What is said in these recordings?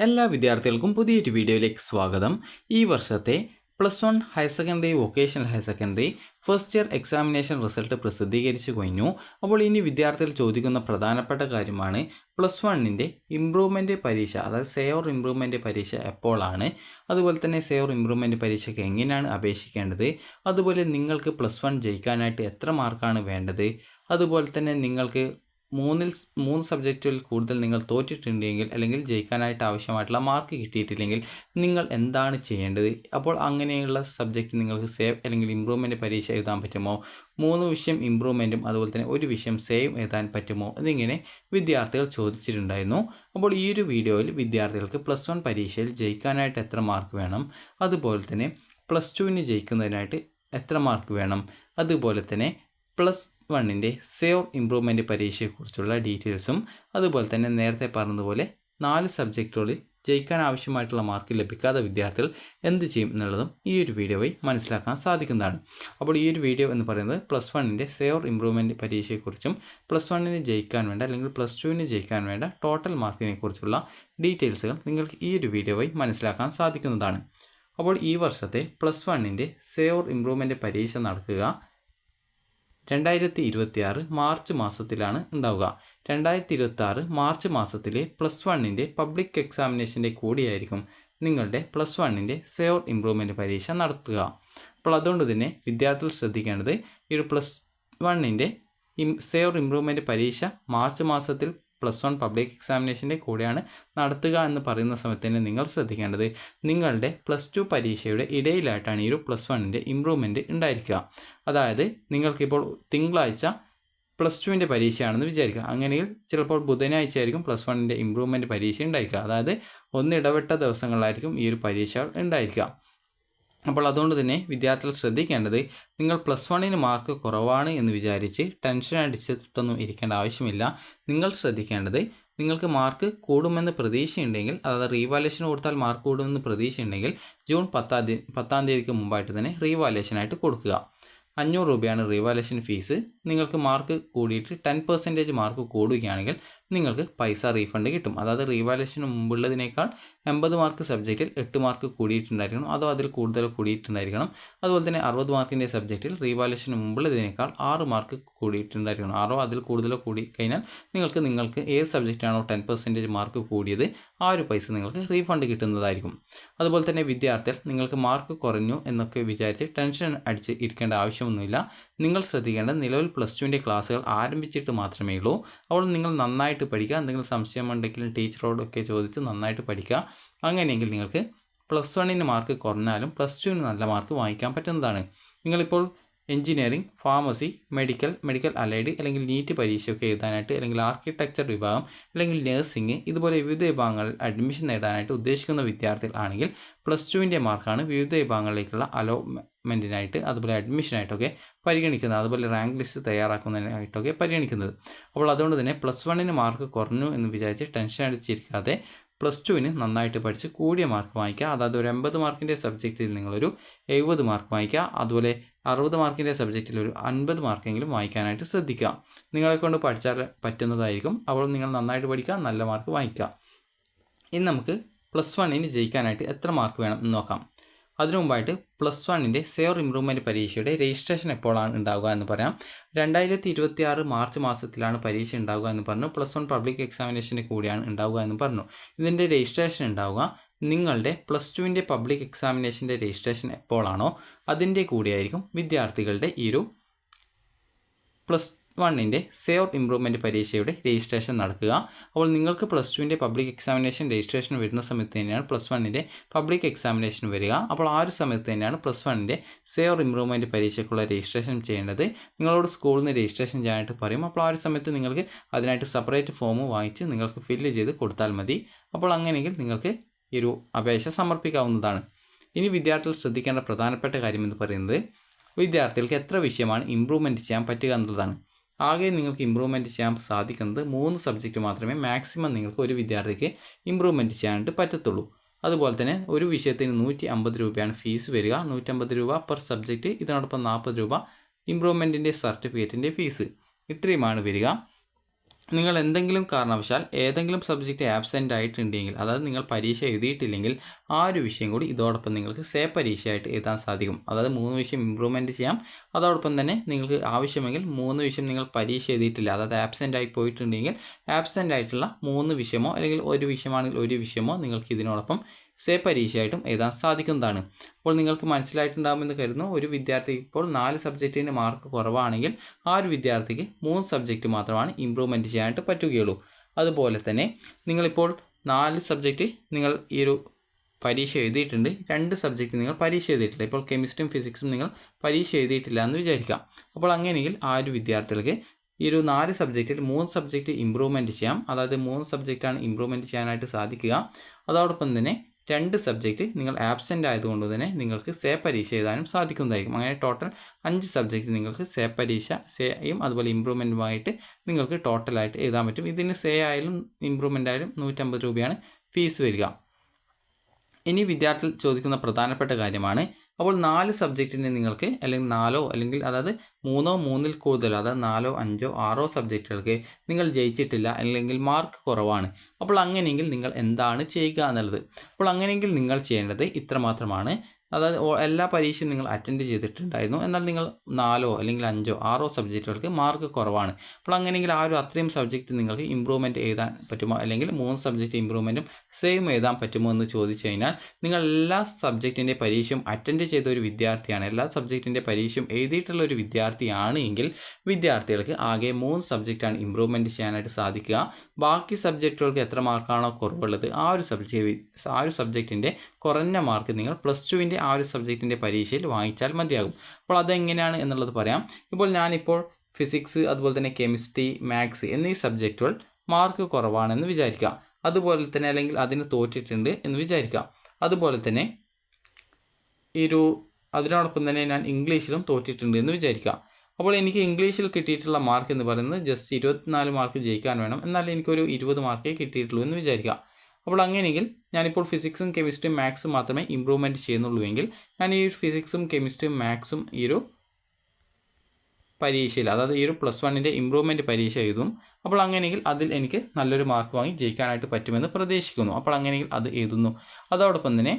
എല്ലാ വിദ്യാർത്ഥികൾക്കും പുതിയൊരു വീഡിയോയിലേക്ക് സ്വാഗതം. ഈ വർഷത്തെ +1 higher secondary vocational higher secondary first year examination result പ്രസിദ്ധീകരിച്ചു കഴിഞ്ഞു. അപ്പോൾ ഇനി വിദ്യാർത്ഥികൾ ചോദിക്കുന്ന പ്രധാനപ്പെട്ട കാര്യമാണ് +1ൻ്റെ ഇംപ്രൂവ്മെൻറ്റ് പരീക്ഷ, അതായത് സേവർ ഇംപ്രൂവ്മെൻറ്റ് പരീക്ഷ എപ്പോഴാണ്, അതുപോലെ തന്നെ സേവർ ഇംപ്രൂവ്മെൻറ്റ് പരീക്ഷയ്ക്ക് എങ്ങനെയാണ് അപേക്ഷിക്കേണ്ടത്, അതുപോലെ നിങ്ങൾക്ക് +1 ജയിക്കാനായിട്ട് എത്ര മാർക്കാണ് വേണ്ടത്, അതുപോലെ തന്നെ നിങ്ങൾക്ക് മൂന്ന് സബ്ജക്റ്റുകളിൽ കൂടുതൽ നിങ്ങൾ തോറ്റിട്ടുണ്ടെങ്കിൽ അല്ലെങ്കിൽ ജയിക്കാനായിട്ട് ആവശ്യമായിട്ടുള്ള മാർക്ക് കിട്ടിയിട്ടില്ലെങ്കിൽ നിങ്ങൾ എന്താണ് ചെയ്യേണ്ടത്, അപ്പോൾ അങ്ങനെയുള്ള സബ്ജക്റ്റ് നിങ്ങൾക്ക് സേവ് അല്ലെങ്കിൽ ഇംപ്രൂവ്മെൻറ്റ് പരീക്ഷ എഴുതാൻ പറ്റുമോ, 3 വിഷയം ഇംപ്രൂവ്മെൻറ്റും അതുപോലെ തന്നെ 1 വിഷയം സേവ് എഴുതാൻ പറ്റുമോ എന്നിങ്ങനെ വിദ്യാർത്ഥികൾ ചോദിച്ചിട്ടുണ്ടായിരുന്നു. അപ്പോൾ ഈ ഒരു വീഡിയോയിൽ വിദ്യാർത്ഥികൾക്ക് +1 പരീക്ഷയിൽ ജയിക്കാനായിട്ട് എത്ര മാർക്ക് വേണം, അതുപോലെ തന്നെ +2ന് ജയിക്കുന്നതിനായിട്ട് എത്ര മാർക്ക് വേണം, അതുപോലെ തന്നെ +1ൻ്റെ സേവർ ഇംപ്രൂവ്മെൻറ്റ് പരീക്ഷയെക്കുറിച്ചുള്ള ഡീറ്റെയിൽസും, അതുപോലെ തന്നെ നേരത്തെ പറഞ്ഞതുപോലെ 4 സബ്ജക്റ്റുകളിൽ ജയിക്കാൻ ആവശ്യമായിട്ടുള്ള മാർക്ക് ലഭിക്കാത്ത വിദ്യാർത്ഥികൾ എന്ത് ചെയ്യും എന്നുള്ളതും ഈ ഒരു വീഡിയോ വഴി മനസ്സിലാക്കാൻ സാധിക്കുന്നതാണ്. അപ്പോൾ ഈ ഒരു വീഡിയോ എന്ന് പറയുന്നത് +1ൻ്റെ സേവർ ഇംപ്രൂവ്മെൻറ്റ് പരീക്ഷയെക്കുറിച്ചും +1ന് ജയിക്കാൻ വേണ്ട അല്ലെങ്കിൽ +2ന് ജയിക്കാൻ വേണ്ട ടോട്ടൽ മാർക്കിനെ കുറിച്ചുള്ള ഡീറ്റെയിൽസുകൾ നിങ്ങൾക്ക് ഈ ഒരു വീഡിയോ വഴി മനസ്സിലാക്കാൻ സാധിക്കുന്നതാണ്. അപ്പോൾ ഈ വർഷത്തെ +1ൻ്റെ സേവർ ഇംപ്രൂവ്മെൻറ്റ് പരീക്ഷ നടക്കുക 2026 മാർച്ച് മാസത്തിലാണ് ഉണ്ടാവുക. 2026 മാർച്ച് മാസത്തിലെ +1ൻ്റെ പബ്ലിക് എക്സാമിനേഷൻ്റെ കൂടിയായിരിക്കും നിങ്ങളുടെ +1ൻ്റെ സേവർ ഇംപ്രൂവ്മെൻറ്റ് പരീക്ഷ നടത്തുക. അപ്പോൾ അതുകൊണ്ട് തന്നെ വിദ്യാർത്ഥികൾ ശ്രദ്ധിക്കേണ്ടത്, ഈ ഒരു +1ൻ്റെ സേവർ ഇംപ്രൂവ്മെൻറ്റ് പരീക്ഷ മാർച്ച് മാസത്തിൽ +1 പബ്ലിക് എക്സാമിനേഷൻ്റെ കൂടെയാണ് നടത്തുക എന്ന് പറയുന്ന സമയത്ത് തന്നെ നിങ്ങൾ ശ്രദ്ധിക്കേണ്ടത്, നിങ്ങളുടെ +2 പരീക്ഷയുടെ ഇടയിലായിട്ടാണ് ഈ ഒരു +1ൻ്റെ ഇംപ്രൂവ്മെൻറ്റ് ഉണ്ടായിരിക്കുക. അതായത് നിങ്ങൾക്കിപ്പോൾ തിങ്കളാഴ്ച +2ൻ്റെ പരീക്ഷയാണെന്ന് വിചാരിക്കുക. അങ്ങനെയെങ്കിൽ ചിലപ്പോൾ ബുധനാഴ്ച ആയിരിക്കും +1ൻ്റെ ഇംപ്രൂവ്മെൻറ്റ് പരീക്ഷ ഉണ്ടായിരിക്കുക. അതായത് ഇടവിട്ട ദിവസങ്ങളിലായിരിക്കും ഈ ഒരു പരീക്ഷകൾ ഉണ്ടായിരിക്കുക. അപ്പോൾ അതുകൊണ്ട് തന്നെ വിദ്യാർത്ഥികൾ ശ്രദ്ധിക്കേണ്ടത്, നിങ്ങൾ +1ന് മാർക്ക് കുറവാണ് എന്ന് വിചാരിച്ച് ടെൻഷൻ അടിച്ചിട്ടൊന്നും ഇരിക്കേണ്ട ആവശ്യമില്ല. നിങ്ങൾ ശ്രദ്ധിക്കേണ്ടത്, നിങ്ങൾക്ക് മാർക്ക് കൂടുമെന്ന് പ്രതീക്ഷയുണ്ടെങ്കിൽ, അതായത് റീവാലുവേഷൻ കൊടുത്താൽ മാർക്ക് കൂടുമെന്ന് പ്രതീക്ഷയുണ്ടെങ്കിൽ ജൂൺ 10-ാം തീയതിക്ക് മുമ്പായിട്ട് തന്നെ റീവാലുവേഷനായിട്ട് കൊടുക്കുക. 500 രൂപയാണ് റീവാലുവേഷൻ ഫീസ്. നിങ്ങൾക്ക് മാർക്ക് കൂടിയിട്ട് 10% മാർക്ക് കൂടുകയാണെങ്കിൽ നിങ്ങൾക്ക് പൈസ റീഫണ്ട് കിട്ടും. അതായത് റീവാലുവേഷന് മുമ്പുള്ളതിനേക്കാൾ 80 മാർക്ക് സബ്ജക്റ്റിൽ 8 മാർക്ക് കൂടിയിട്ടുണ്ടായിരിക്കണം, അതോ അതിൽ കൂടുതൽ കൂടിയിട്ടുണ്ടായിരിക്കണം. അതുപോലെ തന്നെ 60 മാർക്കിൻ്റെ സബ്ജക്റ്റിൽ റീവാലുവേഷന് മുമ്പുള്ളതിനേക്കാൾ 6 മാർക്ക് കൂടിയിട്ടുണ്ടായിരിക്കണം. 6 അതിൽ കൂടുതലോ കൂടി കഴിഞ്ഞാൽ നിങ്ങൾക്ക് ഏത് സബ്ജക്റ്റാണോ 10% മാർക്ക് കൂടിയത് ആ ഒരു പൈസ നിങ്ങൾക്ക് റീഫണ്ട് കിട്ടുന്നതായിരിക്കും. അതുപോലെ തന്നെ വിദ്യാർത്ഥികൾ നിങ്ങൾക്ക് മാർക്ക് കുറഞ്ഞു എന്നൊക്കെ വിചാരിച്ച് ടെൻഷൻ അടിച്ച് ഇരിക്കേണ്ട ആവശ്യമൊന്നുമില്ല. നിങ്ങൾ ശ്രദ്ധിക്കേണ്ടത്, നിലവിൽ +2ൻ്റെ ക്ലാസ്സുകൾ ആരംഭിച്ചിട്ട് മാത്രമേ ഉള്ളൂ. അപ്പോൾ നിങ്ങൾ നന്നായിട്ട് പഠിക്കുക. എന്തെങ്കിലും സംശയമുണ്ടെങ്കിലും ടീച്ചറോടൊക്കെ ചോദിച്ച് നന്നായിട്ട് പഠിക്കുക. അങ്ങനെയെങ്കിൽ നിങ്ങൾക്ക് +1ന് മാർക്ക് കുറഞ്ഞാലും +2ന് നല്ല മാർക്ക് വാങ്ങിക്കാൻ പറ്റുന്നതാണ്. നിങ്ങളിപ്പോൾ എഞ്ചിനീയറിംഗ്, ഫാർമസി, മെഡിക്കൽ അലൈഡ് അല്ലെങ്കിൽ നീറ്റ് പരീക്ഷയൊക്കെ എഴുതാനായിട്ട്, അല്ലെങ്കിൽ ആർക്കിടെക്ചർ വിഭാഗം, അല്ലെങ്കിൽ നഴ്സിംഗ്, ഇതുപോലെ വിവിധ വിഭാഗങ്ങളിൽ അഡ്മിഷൻ നേടാനായിട്ട് ഉദ്ദേശിക്കുന്ന വിദ്യാർത്ഥികൾ ആണെങ്കിൽ +2ൻ്റെ മാർക്കാണ് വിവിധ വിഭാഗങ്ങളിലേക്കുള്ള അലോട്ട്മെൻറ്റിനായിട്ട്, അതുപോലെ അഡ്മിഷനായിട്ടൊക്കെ പരിഗണിക്കുന്നത്, അതുപോലെ റാങ്ക് ലിസ്റ്റ് തയ്യാറാക്കുന്നതിനായിട്ടൊക്കെ പരിഗണിക്കുന്നത്. അപ്പോൾ അതുകൊണ്ട് തന്നെ +1ന് മാർക്ക് കുറഞ്ഞു എന്ന് വിചാരിച്ച് ടെൻഷൻ അടിച്ചിരിക്കാതെ +2ന് നന്നായിട്ട് പഠിച്ച് കൂടിയ മാർക്ക് വാങ്ങിക്കുക. അതായത് ഒരു 80 മാർക്കിൻ്റെ സബ്ജക്റ്റിൽ നിങ്ങളൊരു 70 മാർക്ക് വാങ്ങിക്കുക. അതുപോലെ 60 മാർക്കിൻ്റെ സബ്ജക്റ്റിൽ ഒരു 50 മാർക്കെങ്കിലും വാങ്ങിക്കാനായിട്ട് ശ്രദ്ധിക്കുക. നിങ്ങളെക്കൊണ്ട് പഠിച്ചാൽ പറ്റുന്നതായിരിക്കും. അപ്പോൾ നിങ്ങൾ നന്നായിട്ട് പഠിക്കുക, നല്ല മാർക്ക് വാങ്ങിക്കുക. ഇനി നമുക്ക് +1ന് ജയിക്കാനായിട്ട് എത്ര മാർക്ക് വേണം എന്ന് നോക്കാം. അതിനു മുമ്പായിട്ട് +1ൻ്റെ സേവർ ഇംപ്രൂവ്മെൻറ്റ് പരീക്ഷയുടെ രജിസ്ട്രേഷൻ എപ്പോഴാണ് ഉണ്ടാവുക എന്ന് പറയാം. 2026 മാർച്ച് മാസത്തിലാണ് പരീക്ഷ ഉണ്ടാവുക എന്ന് പറഞ്ഞു. +1 പബ്ലിക് എക്സാമിനേഷൻ്റെ കൂടിയാണ് ഉണ്ടാവുക എന്ന് പറഞ്ഞു. ഇതിൻ്റെ രജിസ്ട്രേഷൻ ഉണ്ടാവുക നിങ്ങളുടെ +2ൻ്റെ പബ്ലിക് എക്സാമിനേഷൻ്റെ രജിസ്ട്രേഷൻ എപ്പോഴാണോ അതിൻ്റെ കൂടിയായിരിക്കും വിദ്യാർത്ഥികളുടെ ഈ ഒരു +1ൻ്റെ സേവർ ഇംപ്രൂവ്മെൻറ്റ് പരീക്ഷയുടെ രജിസ്ട്രേഷൻ നടക്കുക. അപ്പോൾ നിങ്ങൾക്ക് +2ൻ്റെ പബ്ലിക് എക്സാമിനേഷൻ രജിസ്ട്രേഷൻ വരുന്ന സമയത്ത് തന്നെയാണ് +1ൻ്റെ പബ്ലിക് എക്സാമിനേഷൻ വരിക. അപ്പോൾ ആ ഒരു സമയത്ത് തന്നെയാണ് +1ൻ്റെ സേവർ ഇംപ്രൂവ്മെൻറ്റ് പരീക്ഷയ്ക്കുള്ള രജിസ്ട്രേഷൻ ചെയ്യേണ്ടത്. നിങ്ങളോട് സ്കൂളിൽ നിന്ന് രജിസ്ട്രേഷൻ ചെയ്യാനായിട്ട് പറയും. അപ്പോൾ ആ ഒരു സമയത്ത് നിങ്ങൾക്ക് അതിനായിട്ട് സെപ്പറേറ്റ് ഫോം വാങ്ങിച്ച് നിങ്ങൾക്ക് ഫില്ല് ചെയ്ത് കൊടുത്താൽ മതി. അപ്പോൾ അങ്ങനെയെങ്കിൽ നിങ്ങൾക്ക് ഈ ഒരു അപേക്ഷ സമർപ്പിക്കാവുന്നതാണ്. ഇനി വിദ്യാർത്ഥികൾ ശ്രദ്ധിക്കേണ്ട പ്രധാനപ്പെട്ട കാര്യം എന്ന് പറയുന്നത്, വിദ്യാർത്ഥികൾക്ക് എത്ര വിഷയമാണ് ഇംപ്രൂവ്മെൻറ്റ് ചെയ്യാൻ പറ്റുക എന്നതാണ്. ആകെ നിങ്ങൾക്ക് ഇംപ്രൂവ്മെൻറ്റ് ചെയ്യാൻ സാധിക്കുന്നത് 3 സബ്ജക്റ്റ് മാത്രമേ മാക്സിമം നിങ്ങൾക്ക് ഒരു വിദ്യാർത്ഥിക്ക് ഇംപ്രൂവ്മെൻറ്റ് ചെയ്യാനായിട്ട് പറ്റത്തുള്ളൂ. അതുപോലെ തന്നെ ഒരു വിഷയത്തിന് 150 രൂപയാണ് ഫീസ് വരിക. 150 രൂപ പെർ സബ്ജക്റ്റ്. ഇതിനോടൊപ്പം 40 രൂപ ഇംപ്രൂവ്മെൻറ്റിൻ്റെ സർട്ടിഫിക്കറ്റിൻ്റെ ഫീസ്. ഇത്രയുമാണ് വരിക. നിങ്ങൾ എന്തെങ്കിലും കാരണവശാൽ ഏതെങ്കിലും സബ്ജക്റ്റ് ആബ്സെൻ്റ് ആയിട്ടുണ്ടെങ്കിൽ, അതായത് നിങ്ങൾ പരീക്ഷ എഴുതിയിട്ടില്ലെങ്കിൽ ആ ഒരു വിഷയം കൂടി ഇതോടൊപ്പം നിങ്ങൾക്ക് സേ പരീക്ഷയായിട്ട് എഴുതാൻ സാധിക്കും. അതായത് 3 വിഷയം ഇമ്പ്രൂവ്മെൻറ്റ് ചെയ്യാം. അതോടൊപ്പം തന്നെ നിങ്ങൾക്ക് ആവശ്യമെങ്കിൽ 3 വിഷയം നിങ്ങൾ പരീക്ഷ എഴുതിയിട്ടില്ല, അതായത് ആബ്സെൻ്റ് ആയി പോയിട്ടുണ്ടെങ്കിൽ ആബ്സെൻ്റ് ആയിട്ടുള്ള 3 വിഷയമോ അല്ലെങ്കിൽ ഒരു വിഷയമാണെങ്കിൽ ഒരു വിഷയമോ നിങ്ങൾക്ക് ഇതിനോടൊപ്പം സേ പരീക്ഷയായിട്ടും എഴുതാൻ സാധിക്കുന്നതാണ്. അപ്പോൾ നിങ്ങൾക്ക് മനസ്സിലായിട്ടുണ്ടാകുമെന്ന് കരുതുന്നു. ഒരു വിദ്യാർത്ഥിക്ക് ഇപ്പോൾ 4 സബ്ജക്റ്റിന് മാർക്ക് കുറവാണെങ്കിൽ ആ ഒരു വിദ്യാർത്ഥിക്ക് 3 സബ്ജക്റ്റ് മാത്രമാണ് ഇമ്പ്രൂവ്മെൻറ്റ് ചെയ്യാനായിട്ട് പറ്റുകയുള്ളൂ. അതുപോലെ തന്നെ നിങ്ങളിപ്പോൾ 4 സബ്ജക്റ്റ് നിങ്ങൾ ഈ ഒരു പരീക്ഷ എഴുതിയിട്ടുണ്ട്, 2 സബ്ജക്റ്റ് നിങ്ങൾ പരീക്ഷ എഴുതിയിട്ടില്ല. ഇപ്പോൾ കെമിസ്ട്രിയും ഫിസിക്സും നിങ്ങൾ പരീക്ഷ എഴുതിയിട്ടില്ല എന്ന് വിചാരിക്കാം. അപ്പോൾ അങ്ങനെയെങ്കിൽ ആ ഒരു വിദ്യാർത്ഥികൾക്ക് ഈ ഒരു 4 സബ്ജക്റ്റിൽ 3 സബ്ജക്റ്റ് ഇമ്പ്രൂവ്മെൻറ്റ് ചെയ്യാം. അതായത് 3 സബ്ജക്റ്റാണ് ഇമ്പ്രൂവ്മെൻറ്റ് ചെയ്യാനായിട്ട് സാധിക്കുക. അതോടൊപ്പം തന്നെ 2 സബ്ജക്റ്റ് നിങ്ങൾ ആബ്സെൻ്റ് ആയതുകൊണ്ട് തന്നെ നിങ്ങൾക്ക് സേ പരീക്ഷ എഴുതാനും സാധിക്കുന്നതായിരിക്കും. അങ്ങനെ ടോട്ടൽ 5 സബ്ജക്റ്റ് നിങ്ങൾക്ക് സേ പരീക്ഷ സേയും അതുപോലെ ഇമ്പ്രൂവ്മെൻറ്റുമായിട്ട് നിങ്ങൾക്ക് ടോട്ടലായിട്ട് എഴുതാൻ പറ്റും. ഇതിന് സേ ആയാലും ഇമ്പ്രൂവ്മെൻ്റ് ആയാലും 150 രൂപയാണ് ഫീസ് വരിക. ഇനി വിദ്യാർത്ഥികൾ ചോദിക്കുന്ന പ്രധാനപ്പെട്ട കാര്യമാണ്, അപ്പോൾ 4 സബ്ജക്റ്റിന് നിങ്ങൾക്ക് അല്ലെങ്കിൽ 4 അല്ലെങ്കിൽ അതായത് 3 കൂടുതലോ അതായത് 4, 5, 6 സബ്ജക്റ്റുകൾക്ക് നിങ്ങൾ ജയിച്ചിട്ടില്ല അല്ലെങ്കിൽ മാർക്ക് കുറവാണ്. അപ്പോൾ അങ്ങനെയെങ്കിൽ നിങ്ങൾ എന്താണ് ചെയ്യുക എന്നുള്ളത്. അപ്പോൾ അങ്ങനെയെങ്കിൽ നിങ്ങൾ ചെയ്യേണ്ടത് ഇത്രമാത്രമാണ്. അതായത് എല്ലാ പരീക്ഷയും നിങ്ങൾ അറ്റൻഡ് ചെയ്തിട്ടുണ്ടായിരുന്നു, എന്നാൽ നിങ്ങൾ 4 അല്ലെങ്കിൽ 5, 6 സബ്ജക്റ്റുകൾക്ക് മാർക്ക് കുറവാണ്. അപ്പോൾ അങ്ങനെയെങ്കിൽ ആ ഒരു അത്രയും സബ്ജക്റ്റ് നിങ്ങൾക്ക് ഇമ്പ്രൂവ്മെൻറ്റ് എഴുതാൻ പറ്റുമോ, അല്ലെങ്കിൽ 3 സബ്ജക്റ്റ് ഇമ്പ്രൂവ്മെൻറ്റും സെയിം എഴുതാൻ പറ്റുമോ എന്ന് ചോദിച്ചു കഴിഞ്ഞാൽ, നിങ്ങൾ എല്ലാ സബ്ജക്റ്റിൻ്റെ പരീക്ഷയും അറ്റൻഡ് ചെയ്ത ഒരു വിദ്യാർത്ഥിയാണ്, എല്ലാ സബ്ജക്റ്റിൻ്റെ പരീക്ഷയും എഴുതിയിട്ടുള്ള ഒരു വിദ്യാർത്ഥിയാണ് എങ്കിൽ വിദ്യാർത്ഥികൾക്ക് ആകെ 3 സബ്ജക്റ്റാണ് ഇമ്പ്രൂവ്മെൻറ്റ് ചെയ്യാനായിട്ട് സാധിക്കുക. ബാക്കി സബ്ജക്റ്റുകൾക്ക് എത്ര മാർക്കാണോ കുറവുള്ളത് ആ ഒരു സബ്ജക്റ്റിൻ്റെ കുറഞ്ഞ മാർക്ക് നിങ്ങൾ +2 ആ ഒരു സബ്ജക്റ്റിൻ്റെ പരീക്ഷയിൽ വാങ്ങിച്ചാൽ മതിയാകും. അപ്പോൾ അതെങ്ങനെയാണ് എന്നുള്ളത് പറയാം. ഇപ്പോൾ ഞാനിപ്പോൾ ഫിസിക്സ് അതുപോലെ തന്നെ കെമിസ്ട്രി, മാത്സ് എന്നീ സബ്ജക്റ്റുകൾ മാർക്ക് കുറവാണെന്ന് വിചാരിക്കുക. അതുപോലെ തന്നെ അല്ലെങ്കിൽ അതിന് തോറ്റിട്ടുണ്ട് എന്ന് വിചാരിക്കുക. അതുപോലെ തന്നെ അതിനോടൊപ്പം തന്നെ ഞാൻ ഇംഗ്ലീഷിലും തോറ്റിട്ടുണ്ട് എന്ന് വിചാരിക്കുക. അപ്പോൾ എനിക്ക് ഇംഗ്ലീഷിൽ കിട്ടിയിട്ടുള്ള മാർക്ക് എന്ന് പറയുന്നത് ജസ്റ്റ് 24 മാർക്ക് ജയിക്കാൻ വേണം, എന്നാൽ എനിക്കൊരു 20 മാർക്കേ കിട്ടിയിട്ടുള്ളൂ എന്ന് വിചാരിക്കുക. അപ്പോൾ അങ്ങനെയെങ്കിൽ ഞാനിപ്പോൾ ഫിസിക്സും കെമിസ്ട്രിയും മാത്സും മാത്രമേ ഇമ്പ്രൂവ്മെൻറ്റ് ചെയ്യുന്നുള്ളൂ എങ്കിൽ ഞാൻ ഈ ഫിസിക്സും കെമിസ്ട്രിയും മാത്സും ഈ ഒരു പരീക്ഷയിൽ, അതായത് ഈ ഒരു +1 ഇമ്പ്രൂവ്മെൻറ്റ് പരീക്ഷ എഴുതും. അപ്പോൾ അങ്ങനെയെങ്കിൽ അതിൽ എനിക്ക് നല്ലൊരു മാർക്ക് വാങ്ങി ജയിക്കാനായിട്ട് പറ്റുമെന്ന് പ്രതീക്ഷിക്കുന്നു. അപ്പോൾ അങ്ങനെയെങ്കിൽ അത് എഴുതുന്നു. അതോടൊപ്പം തന്നെ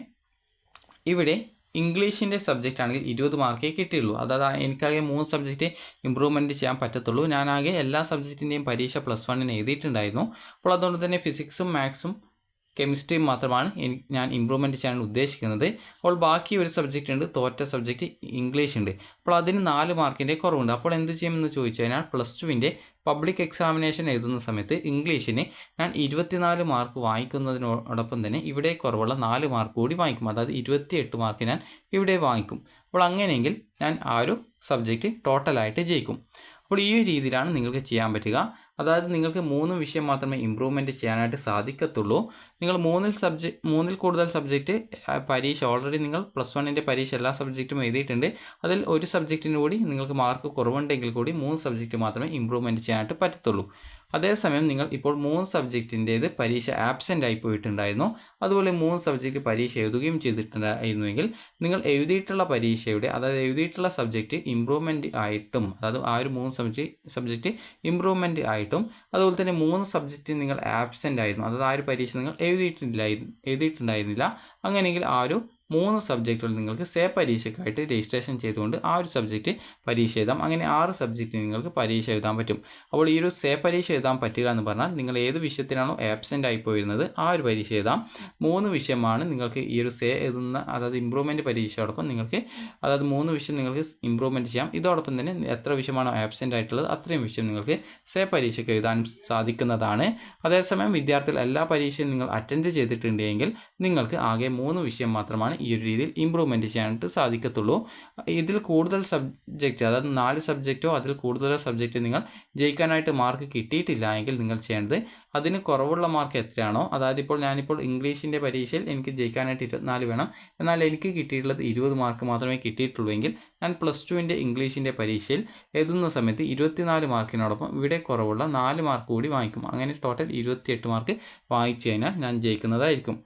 ഇവിടെ ഇംഗ്ലീഷിൻ്റെ സബ്ജക്റ്റ് ആണെങ്കിൽ 20 മാർക്കേ കിട്ടിയുള്ളൂ. അതായത് എനിക്കാകെ 3 സബ്ജക്റ്റ് ഇമ്പ്രൂവ്മെൻറ്റ് ചെയ്യാൻ പറ്റത്തുള്ളൂ. ഞാനാകെ എല്ലാ സബ്ജക്റ്റിൻ്റെയും പരീക്ഷ +1 എഴുതിയിട്ടുണ്ടായിരുന്നു. അപ്പോൾ അതുകൊണ്ട് തന്നെ ഫിസിക്സും മാത്സും കെമിസ്ട്രിയും മാത്രമാണ് ഞാൻ ഇമ്പ്രൂവ്മെൻറ്റ് ചെയ്യാൻ ഉദ്ദേശിക്കുന്നത്. അപ്പോൾ ബാക്കി ഒരു സബ്ജക്റ്റ് ഉണ്ട്, തോറ്റ സബ്ജക്റ്റ് ഇംഗ്ലീഷ് ഉണ്ട്. അപ്പോൾ അതിന് 4 മാർക്കിൻ്റെ കുറവുണ്ട്. അപ്പോൾ എന്ത് ചെയ്യുമെന്ന് ചോദിച്ചു കഴിഞ്ഞാൽ +2 പബ്ലിക് എക്സാമിനേഷൻ എഴുതുന്ന സമയത്ത് ഇംഗ്ലീഷിന് ഞാൻ 24 മാർക്ക് വാങ്ങിക്കുന്നതിനോടൊപ്പം തന്നെ ഇവിടെ കുറവുള്ള 4 മാർക്ക് കൂടി വാങ്ങിക്കും. അതായത് 28 മാർക്ക് ഞാൻ ഇവിടെ വാങ്ങിക്കും. അപ്പോൾ അങ്ങനെയെങ്കിൽ ഞാൻ ആ ഒരു സബ്ജക്റ്റ് ടോട്ടലായിട്ട് ജയിക്കും. അപ്പോൾ ഈ ഒരു രീതിയിലാണ് നിങ്ങൾക്ക് ചെയ്യാൻ പറ്റുക. അതായത് നിങ്ങൾക്ക് 3 വിഷയം മാത്രമേ ഇമ്പ്രൂവ്മെൻറ്റ് ചെയ്യാനായിട്ട് സാധിക്കത്തുള്ളൂ. നിങ്ങൾ 3 കൂടുതൽ സബ്ജക്റ്റ് പരീക്ഷ ഓൾറെഡി നിങ്ങൾ +1 പരീക്ഷ എല്ലാ സബ്ജക്റ്റും എഴുതിയിട്ടുണ്ട്. അതിൽ ഒരു സബ്ജക്റ്റിന് കൂടി നിങ്ങൾക്ക് മാർക്ക് കുറവുണ്ടെങ്കിൽ കൂടി 3 സബ്ജക്റ്റ് മാത്രമേ ഇമ്പ്രൂവ്മെൻറ്റ് ചെയ്യാനായിട്ട് പറ്റത്തുള്ളൂ. അതേസമയം നിങ്ങൾ ഇപ്പോൾ 3 സബ്ജക്റ്റിൻ്റേത് പരീക്ഷ ആബ്സെൻ്റ് ആയി പോയിട്ടുണ്ടായിരുന്നു, അതുപോലെ 3 സബ്ജക്റ്റ് പരീക്ഷ എഴുതുകയും ചെയ്തിട്ടുണ്ടായിരുന്നുവെങ്കിൽ നിങ്ങൾ എഴുതിയിട്ടുള്ള പരീക്ഷയുടെ, അതായത് എഴുതിയിട്ടുള്ള സബ്ജക്റ്റ് ഇമ്പ്രൂവ്മെൻറ്റ് ആയിട്ടും, അതായത് ആ ഒരു 3 സബ്ജക്റ്റ് ഇമ്പ്രൂവ്മെൻറ്റ് ആയിട്ടും അതുപോലെ തന്നെ 3 സബ്ജക്റ്റ് നിങ്ങൾ ആബ്സെൻ്റ് ആയിരുന്നു, അതായത് ആ ഒരു പരീക്ഷ നിങ്ങൾ എഴുതിയിട്ടുണ്ടായിരുന്നില്ല. അങ്ങനെയെങ്കിൽ ആ ഒരു 3 സബ്ജക്റ്റുകൾ നിങ്ങൾക്ക് സേ പരീക്ഷയ്ക്കായിട്ട് രജിസ്ട്രേഷൻ ചെയ്തുകൊണ്ട് ആ ഒരു സബ്ജക്റ്റ് പരീക്ഷ എഴുതാം. അങ്ങനെ 6 സബ്ജക്റ്റ് നിങ്ങൾക്ക് പരീക്ഷ എഴുതാൻ പറ്റും. അപ്പോൾ ഈ ഒരു സേ പരീക്ഷ എഴുതാൻ പറ്റുക എന്ന് പറഞ്ഞാൽ നിങ്ങൾ ഏത് വിഷയത്തിനാണോ ആബ്സെൻ്റ് ആയി പോയിരുന്നത് ആ ഒരു പരീക്ഷ എഴുതാം. 3 വിഷയമാണ് നിങ്ങൾക്ക് ഈ ഒരു സേ എഴുതുന്ന, അതായത് ഇമ്പ്രൂവ്മെൻറ്റ് പരീക്ഷയോടൊപ്പം നിങ്ങൾക്ക്, അതായത് 3 വിഷയം നിങ്ങൾക്ക് ഇമ്പ്രൂവ്മെൻറ്റ് ചെയ്യാം. ഇതോടൊപ്പം തന്നെ എത്ര വിഷയമാണോ ആബ്സെൻ്റ് ആയിട്ടുള്ളത് അത്രയും വിഷയം നിങ്ങൾക്ക് സേ പരീക്ഷയ്ക്ക് എഴുതാനും സാധിക്കുന്നതാണ്. അതേസമയം വിദ്യാർത്ഥികൾ എല്ലാ പരീക്ഷയും നിങ്ങൾ അറ്റൻഡ് ചെയ്തിട്ടുണ്ടെങ്കിൽ നിങ്ങൾക്ക് ആകെ 3 വിഷയം മാത്രമാണ് ഈ ഒരു രീതിയിൽ ഇമ്പ്രൂവ്മെൻറ്റ് ചെയ്യാനായിട്ട് സാധിക്കത്തുള്ളൂ. ഇതിൽ കൂടുതൽ സബ്ജക്റ്റ്, അതായത് 4 സബ്ജക്റ്റോ അതിൽ കൂടുതലോ സബ്ജക്റ്റ് നിങ്ങൾ ജയിക്കാനായിട്ട് മാർക്ക് കിട്ടിയിട്ടില്ല എങ്കിൽ നിങ്ങൾ ചെയ്യേണ്ടത് അതിന് കുറവുള്ള മാർക്ക് എത്രയാണോ, അതായത് ഇപ്പോൾ ഞാനിപ്പോൾ ഇംഗ്ലീഷിൻ്റെ പരീക്ഷയിൽ എനിക്ക് ജയിക്കാനായിട്ട് 24 വേണം, എന്നാൽ എനിക്ക് കിട്ടിയിട്ടുള്ളത് 20 മാർക്ക് മാത്രമേ കിട്ടിയിട്ടുള്ളൂ എങ്കിൽ ഞാൻ +2 ഇംഗ്ലീഷിൻ്റെ പരീക്ഷയിൽ എഴുതുന്ന സമയത്ത് 24 മാർക്കിനോടൊപ്പം ഇവിടെ കുറവുള്ള 4 മാർക്ക് കൂടി വാങ്ങിക്കും. അങ്ങനെ ടോട്ടൽ 28 മാർക്ക് വാങ്ങിച്ചു കഴിഞ്ഞാൽ ഞാൻ ജയിക്കുന്നതായിരിക്കും.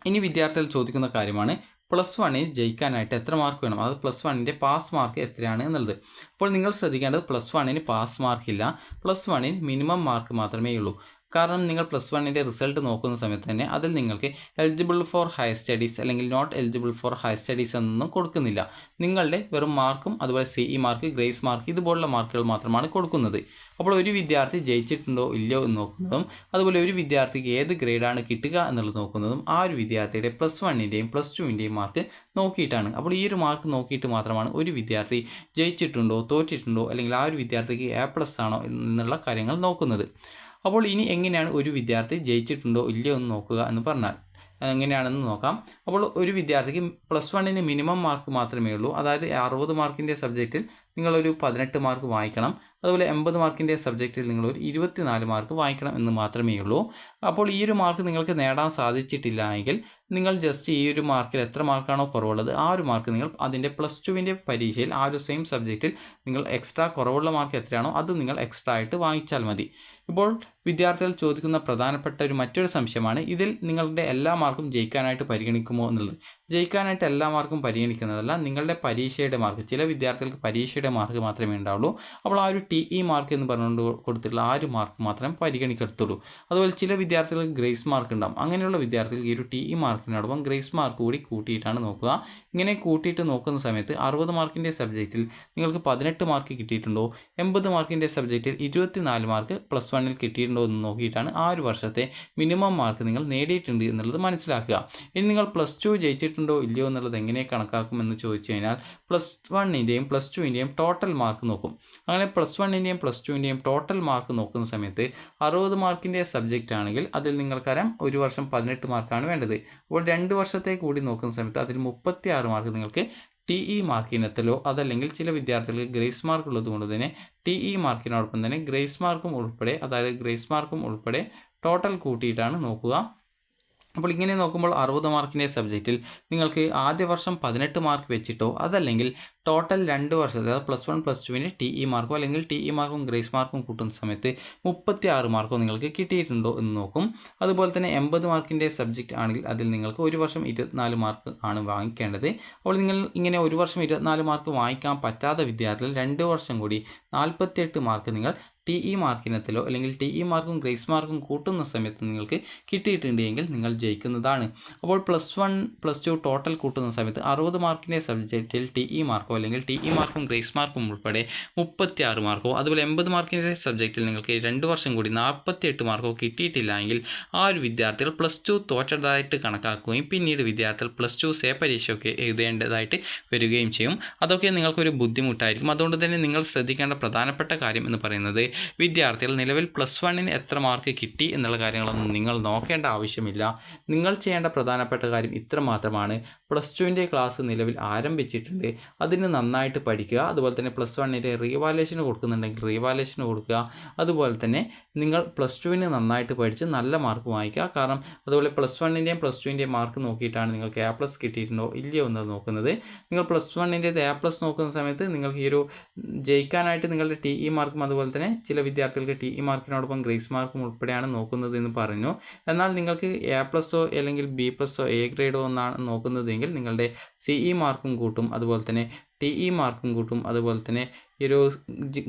ഇനി വിദ്യാർത്ഥികൾ ചോദിക്കുന്ന കാര്യമാണ്, പ്ലസ് വണ്ണിന് ജയിക്കാനായിട്ട് എത്ര മാർക്ക് വേണം, അത് പ്ലസ് വണ്ണിൻ്റെ പാസ് മാർക്ക് എത്രയാണ് എന്നുള്ളത്. അപ്പോൾ നിങ്ങൾ ശ്രദ്ധിക്കേണ്ടത് പ്ലസ് വണ്ണിന് പാസ് മാർക്കില്ല, പ്ലസ് വണ്ണിന് മിനിമം മാർക്ക് മാത്രമേ ഉള്ളൂ. കാരണം നിങ്ങൾ പ്ലസ് വണ്ണിൻ്റെ റിസൾട്ട് നോക്കുന്ന സമയത്ത് തന്നെ അതിൽ നിങ്ങൾക്ക് എലിജിബിൾ ഫോർ ഹയർ സ്റ്റഡീസ് അല്ലെങ്കിൽ not eligible for higher studies എന്നൊന്നും കൊടുക്കുന്നില്ല. നിങ്ങളുടെ വെറും മാർക്കും അതുപോലെ CE മാർക്ക്, ഗ്രേസ് മാർക്ക് ഇതുപോലുള്ള മാർക്കുകൾ മാത്രമാണ് കൊടുക്കുന്നത്. അപ്പോൾ ഒരു വിദ്യാർത്ഥി ജയിച്ചിട്ടുണ്ടോ ഇല്ലയോ എന്ന് നോക്കുന്നതും അതുപോലെ ഒരു വിദ്യാർത്ഥിക്ക് ഏത് ഗ്രേഡാണ് കിട്ടുക എന്നുള്ളത് നോക്കുന്നതും ആ ഒരു വിദ്യാർത്ഥിയുടെ പ്ലസ് വണ്ണിൻ്റെയും പ്ലസ് ടുവിൻ്റെയും മാർക്ക് നോക്കിയിട്ടാണ്. അപ്പോൾ ഈ ഒരു മാർക്ക് നോക്കിയിട്ട് മാത്രമാണ് ഒരു വിദ്യാർത്ഥി ജയിച്ചിട്ടുണ്ടോ തോറ്റിട്ടുണ്ടോ അല്ലെങ്കിൽ ആ ഒരു വിദ്യാർത്ഥിക്ക് A+ ആണോ എന്നുള്ള കാര്യങ്ങൾ നോക്കുന്നത്. അപ്പോൾ ഇനി എങ്ങനെയാണ് ഒരു വിദ്യാർത്ഥി ജയിച്ചിട്ടുണ്ടോ ഇല്ലയോ എന്ന് നോക്കുക എന്ന് പറഞ്ഞാൽ എങ്ങനെയാണെന്ന് നോക്കാം. അപ്പോൾ ഒരു വിദ്യാർത്ഥിക്ക് പ്ലസ് വണ്ണിന് മിനിമം മാർക്ക് മാത്രമേ ഉള്ളൂ. അതായത് 60 മാർക്കിൻ്റെ സബ്ജക്റ്റിൽ നിങ്ങളൊരു 18 മാർക്ക് വാങ്ങിക്കണം. അതുപോലെ 80 മാർക്കിൻ്റെ സബ്ജക്റ്റിൽ നിങ്ങളൊരു 24 മാർക്ക് വാങ്ങിക്കണം എന്ന് മാത്രമേ ഉള്ളൂ. അപ്പോൾ ഈ ഒരു മാർക്ക് നിങ്ങൾക്ക് നേടാൻ സാധിച്ചിട്ടില്ല എങ്കിൽ നിങ്ങൾ ജസ്റ്റ് ഈ ഒരു മാർക്കിൽ എത്ര മാർക്കാണോ കുറവുള്ളത് ആ ഒരു മാർക്ക് നിങ്ങൾ അതിൻ്റെ പ്ലസ് ടുവിൻ്റെ പരീക്ഷയിൽ ആ ഒരു സെയിം സബ്ജക്റ്റിൽ നിങ്ങൾ എക്സ്ട്രാ കുറവുള്ള മാർക്ക് എത്രയാണോ അത് നിങ്ങൾ എക്സ്ട്രാ ആയിട്ട് വാങ്ങിച്ചാൽ മതി. ഇപ്പോൾ വിദ്യാർത്ഥികൾ ചോദിക്കുന്ന പ്രധാനപ്പെട്ട മറ്റൊരു സംശയമാണ് ഇതിൽ നിങ്ങളുടെ എല്ലാ മാർക്കും ജയിക്കാനായിട്ട് പരിഗണിക്കുമോ എന്നുള്ളത്. ജയിക്കാനായിട്ട് എല്ലാ മാർക്കും പരിഗണിക്കുന്നതല്ല, നിങ്ങളുടെ പരീക്ഷയുടെ മാർക്ക്. ചില വിദ്യാർത്ഥികൾക്ക് പരീക്ഷയുടെ മാർക്ക് മാത്രമേ ഉണ്ടാവുള്ളൂ. അപ്പോൾ ആ ഒരു TE മാർക്ക് എന്ന് പറഞ്ഞുകൊണ്ട് കൊടുത്തിട്ടുള്ള ആ ഒരു മാർക്ക് മാത്രമേ പരിഗണിക്കത്തുള്ളൂ. അതുപോലെ ചില വിദ്യാർത്ഥികൾക്ക് ഗ്രേസ് മാർക്ക് ഉണ്ടാകും. അങ്ങനെയുള്ള വിദ്യാർത്ഥികൾക്ക് ഈ ഒരു TE മാർക്കിനോടൊപ്പം ഗ്രേസ് മാർക്ക് കൂടി കൂട്ടിയിട്ടാണ് നോക്കുക. ഇങ്ങനെ കൂട്ടിയിട്ട് നോക്കുന്ന സമയത്ത് 60 മാർക്കിൻ്റെ സബ്ജക്റ്റിൽ നിങ്ങൾക്ക് 18 മാർക്ക് കിട്ടിയിട്ടുണ്ടോ, 80 മാർക്കിൻ്റെ സബ്ജക്റ്റിൽ 24 മാർക്ക് പ്ലസ് വണ്ണിൽ കിട്ടിയിട്ടുണ്ടോ എന്ന് നോക്കിയിട്ടാണ് ആ ഒരു വർഷത്തെ മിനിമം മാർക്ക് നിങ്ങൾ നേടിയിട്ടുണ്ട് എന്നുള്ളത് മനസ്സിലാക്കുക. ഇനി നിങ്ങൾ പ്ലസ് ടു ജയിച്ചിട്ടുണ്ടോ ഇല്ലയോ എന്നുള്ളത് എങ്ങനെ കണക്കാക്കുമെന്ന് ചോദിച്ചു കഴിഞ്ഞാൽ പ്ലസ് വണ്ണിൻ്റെയും പ്ലസ് ടുവിൻ്റെയും ടോട്ടൽ മാർക്ക് നോക്കും. അങ്ങനെ പ്ലസ് വണ്ണിൻ്റെയും പ്ലസ് ടുവിൻ്റെയും ടോട്ടൽ മാർക്ക് നോക്കുന്ന സമയത്ത് 60 മാർക്കിൻ്റെ സബ്ജക്റ്റ് ആണെങ്കിൽ അതിൽ നിങ്ങൾക്കറിയാം ഒരു വർഷം 18 മാർക്കാണ് വേണ്ടത്. അപ്പോൾ 2 വർഷത്തെ കൂടി നോക്കുന്ന സമയത്ത് അതിൽ 36 മാർക്ക് നിങ്ങൾക്ക് TE മാർക്കിനെത്തലോ അതല്ലെങ്കിൽ ചില വിദ്യാർത്ഥികൾക്ക് ഗ്രേസ് മാർക്ക് ഉള്ളത് കൊണ്ട് തന്നെ TE മാർക്കിനോടൊപ്പം തന്നെ ഗ്രേസ് മാർക്കും ഉൾപ്പെടെ ടോട്ടൽ കൂട്ടിയിട്ടാണ് നോക്കുക. അപ്പോൾ ഇങ്ങനെ നോക്കുമ്പോൾ 60 മാർക്കിൻ്റെ സബ്ജക്റ്റിൽ നിങ്ങൾക്ക് ആദ്യ വർഷം 18 മാർക്ക് വെച്ചിട്ടോ അതല്ലെങ്കിൽ ടോട്ടൽ 2 വർഷത്തെ അതായത് പ്ലസ് വൺ പ്ലസ് ടുവിൻ്റെ TE മാർക്കോ അല്ലെങ്കിൽ TE മാർക്കും ഗ്രേസ് മാർക്കും കൂട്ടുന്ന സമയത്ത് 36 മാർക്കോ നിങ്ങൾക്ക് കിട്ടിയിട്ടുണ്ടോ എന്ന് നോക്കും. അതുപോലെ തന്നെ 80 മാർക്കിൻ്റെ സബ്ജക്റ്റ് ആണെങ്കിൽ അതിൽ നിങ്ങൾക്ക് ഒരു വർഷം 24 മാർക്ക് ആണ് വാങ്ങിക്കേണ്ടത്. അപ്പോൾ നിങ്ങൾ ഇങ്ങനെ ഒരു വർഷം 24 മാർക്ക് വാങ്ങിക്കാൻ പറ്റാത്ത വിദ്യാർത്ഥികൾ 2 വർഷം കൂടി 48 മാർക്ക് നിങ്ങൾ TE മാർക്കിനത്തിലോ അല്ലെങ്കിൽ TE മാർക്കും ഗ്രേസ് മാർക്കും കൂട്ടുന്ന സമയത്ത് നിങ്ങൾക്ക് കിട്ടിയിട്ടുണ്ടെങ്കിൽ നിങ്ങൾ ജയിക്കുന്നതാണ്. അപ്പോൾ plus one plus two total കൂട്ടുന്ന സമയത്ത് 60 മാർക്കിൻ്റെ സബ്ജക്റ്റിൽ TE മാർക്കോ അല്ലെങ്കിൽ TE മാർക്കും ഗ്രേസ് മാർക്കും ഉൾപ്പെടെ 36 മാർക്കോ അതുപോലെ 80 മാർക്കിൻ്റെ സബ്ജക്റ്റിൽ നിങ്ങൾക്ക് 2 വർഷം കൂടി 48 മാർക്കോ കിട്ടിയിട്ടില്ല എങ്കിൽ ആ ഒരു വിദ്യാർത്ഥികൾ പ്ലസ് ടു തോറ്റതായിട്ട് കണക്കാക്കുകയും പിന്നീട് വിദ്യാർത്ഥികൾ പ്ലസ് ടു പരീക്ഷയൊക്കെ എഴുതേണ്ടതായിട്ട് വരികയും ചെയ്യും. അതൊക്കെ നിങ്ങൾക്കൊരു ബുദ്ധിമുട്ടായിരിക്കും. അതുകൊണ്ട് തന്നെ നിങ്ങൾ ശ്രദ്ധിക്കേണ്ട പ്രധാനപ്പെട്ട കാര്യം എന്ന് പറയുന്നത് വിദ്യാർത്ഥികൾ നിലവിൽ പ്ലസ് വണ്ണിന് എത്ര മാർക്ക് കിട്ടി എന്നുള്ള കാര്യങ്ങളൊന്നും നിങ്ങൾ നോക്കേണ്ട ആവശ്യമില്ല. നിങ്ങൾ ചെയ്യേണ്ട പ്രധാനപ്പെട്ട കാര്യം ഇത്ര മാത്രമാണ്. പ്ലസ് ടുവിൻ്റെ ക്ലാസ് നിലവിൽ ആരംഭിച്ചിട്ടുണ്ട്, അതിന് നന്നായിട്ട് പഠിക്കുക. അതുപോലെ തന്നെ പ്ലസ് വണ്ണിൻ്റെ റീവാലുവേഷന് കൊടുക്കുന്നുണ്ടെങ്കിൽ റീവാലുവേഷന് കൊടുക്കുക. അതുപോലെ തന്നെ നിങ്ങൾ പ്ലസ് ടുവിന് നന്നായിട്ട് പഠിച്ച് നല്ല മാർക്ക് വാങ്ങിക്കുക. കാരണം അതുപോലെ പ്ലസ് വണ്ണിൻ്റെയും പ്ലസ് ടുവിൻ്റെയും മാർക്ക് നോക്കിയിട്ടാണ് നിങ്ങൾക്ക് A+ കിട്ടിയിട്ടുണ്ടോ ഇല്ലയോ എന്നത് നോക്കുന്നത്. നിങ്ങൾ പ്ലസ് വണ്ണിൻ്റെ A+ നോക്കുന്ന സമയത്ത് നിങ്ങൾക്ക് ഈ ഒരു ജയിക്കാനായിട്ട് നിങ്ങളുടെ TE മാർക്കും അതുപോലെ തന്നെ ചില വിദ്യാർത്ഥികൾക്ക് TE മാർക്കിനോടൊപ്പം ഗ്രേസ് മാർക്കും ഉൾപ്പെടെയാണ് നോക്കുന്നത് എന്ന് പറഞ്ഞു. എന്നാൽ നിങ്ങൾക്ക് A+ അല്ലെങ്കിൽ B+, A ഗ്രേഡോ എന്നാണ് നോക്കുന്നതെങ്കിൽ നിങ്ങളുടെ CE മാർക്കും കൂട്ടും അതുപോലെ തന്നെ TE മാർക്കും കൂട്ടും അതുപോലെ തന്നെ ഈ ഒരു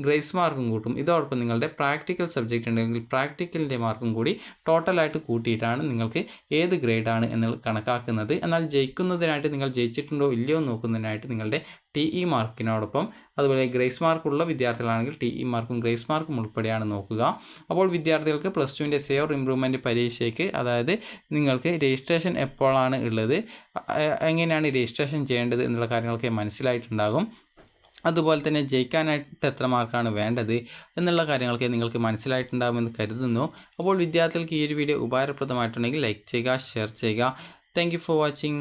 ഗ്രേസ് മാർക്കും കൂട്ടും. ഇതോടൊപ്പം നിങ്ങളുടെ പ്രാക്ടിക്കൽ സബ്ജക്റ്റ് ഉണ്ടെങ്കിൽ പ്രാക്ടിക്കലിൻ്റെ മാർക്കും കൂടി ടോട്ടലായിട്ട് കൂട്ടിയിട്ടാണ് നിങ്ങൾക്ക് ഏത് ഗ്രേഡാണ് എന്ന് കണക്കാക്കുന്നത്. എന്നാൽ ജയിക്കുന്നതിനായിട്ട് നിങ്ങൾ ജയിച്ചിട്ടുണ്ടോ ഇല്ലയോ നോക്കുന്നതിനായിട്ട് നിങ്ങളുടെ TE മാർക്കിനോടൊപ്പം അതുപോലെ ഗ്രേസ് മാർക്കുള്ള വിദ്യാർത്ഥികളാണെങ്കിൽ TE മാർക്കും ഗ്രേസ് മാർക്കും ഉൾപ്പെടെയാണ് നോക്കുക. അപ്പോൾ വിദ്യാർത്ഥികൾക്ക് പ്ലസ് ടുവിൻ്റെ സേവർ ഇംപ്രൂവ്മെൻറ്റ് പരീക്ഷയ്ക്ക് അതായത് നിങ്ങൾക്ക് രജിസ്ട്രേഷൻ എപ്പോഴാണ് ഉള്ളത്, എങ്ങനെയാണ് രജിസ്ട്രേഷൻ ചെയ്യേണ്ടത് എന്നുള്ള കാര്യങ്ങളൊക്കെ മനസ്സിലായിട്ടുണ്ടാകും. അതുപോലെ തന്നെ ജയിക്കാനായിട്ട് എത്ര മാർക്കാണ് വേണ്ടത് എന്നുള്ള കാര്യങ്ങളൊക്കെ നിങ്ങൾക്ക് മനസ്സിലായിട്ടുണ്ടാകുമെന്ന് കരുതുന്നു. അപ്പോൾ വിദ്യാർത്ഥികൾക്ക് ഈ ഒരു വീഡിയോ ഉപകാരപ്രദമായിട്ടുണ്ടെങ്കിൽ ലൈക്ക് ചെയ്യുക, ഷെയർ ചെയ്യുക. Thank you for watching.